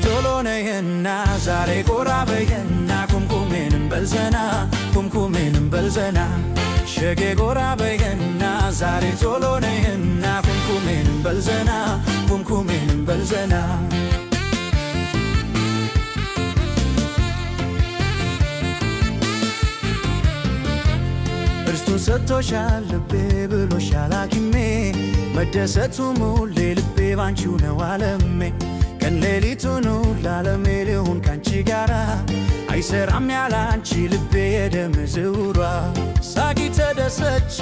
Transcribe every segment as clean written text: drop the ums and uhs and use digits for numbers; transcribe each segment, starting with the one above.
ቶሎ ነይና ዛሬ ጎራ በይና ኩምኩሜንም በልዘና ኩምኩሜንም በልዘና ሸጌ ጎራ በይና ዛሬ ቶሎ ነይና ኩምኩሜንም በልዘና ኩምኩሜንም በልዘና እርስቱን ሰጥቶሻል ልቤ ብሎሻል ሐኪሜ መደሰቱ ሙሌ ልቤ ባንቺው ነው ዓለሜ ቀን ሌሊቱን ለዓለሜ ልሁን ካንቺ ጋራ አይሰራም ያላንቺ ልቤ የደም ዝውሯ ሳቂ ተደሰች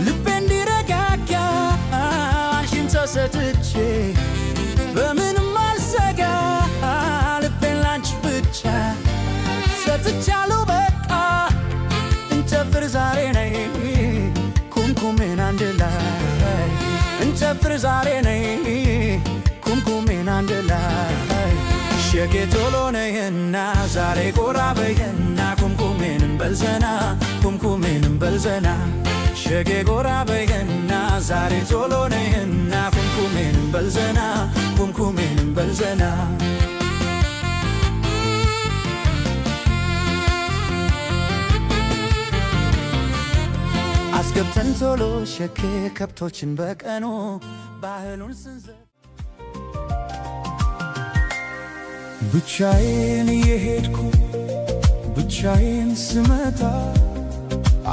ልቤ እንዲረጋጋ አንቺን ተሰጥቼ በምንም አልሰጋ ልቤን ላንቺ ብቻ ሰጥቻለሁ በቃ እንጨፍር ዛሬ ነይ ኩምኩሜን አንድ ላይ እንጨፍር ዛሬ ነይ ኩምኩሜን አንድ ላይ ሸጌ ቶሎ ነይና ዛሬ ጎራ በይና ኩምኩሜንም በልዘና ኩምኩሜንም በልዘና ሸጌ ጎራ በይና ዛሬ ቶሎ ነይና ኩምኩሜንም በልዘና ኩምኩሜንም በልዘና አስገብተን ቶሎ ሸኬ ከብቶችን በቀኑ ባህሉን ስንዘፍ ብቻዬን የሄድኩ ብቻዬን ስመጣ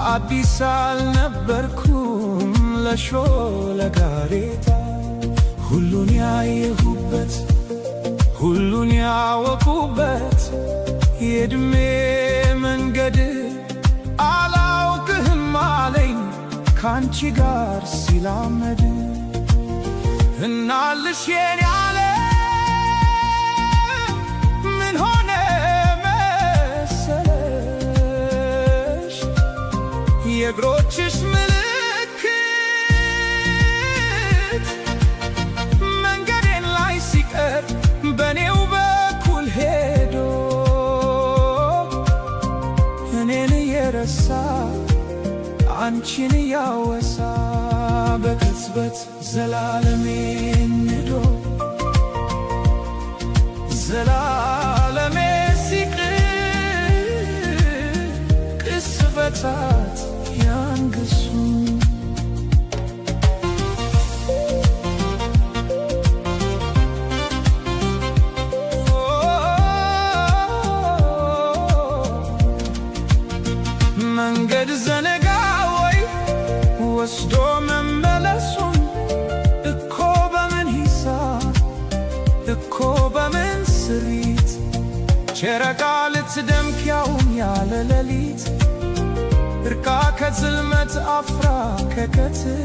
አዲስ አልነበርኩም ለሾለ ጋሬጣ ሁሉን ያየሁበት ሁሉን ያወቁበት የዕድሜ መንገድ አላውቅህም አለኝ ካንቺ ጋር ሲላመድ እናልሽ የኔ ያለ ምን ሆነ መሰለሽ የእግሮችሽ ምልክት መንገዴን ላይ ሲቀር በኔው በኩል ሄዶ እኔን እየረሳ አንቺን እያወሳ በቅጽበት ዘላለሜን ንዶ ዘላለሜ ሲቅር ቅስፈታት ያንግሱ መንገድ ዘነጋ ወይ ወስዶ መመለሱን እኮ በምን ሂሳብ እኮ በምን ስሪት ጨረቃ ልትደምቅ ያውም ያለ ሌሊት እርቃ ከጽልመት አፍራ ከቀትር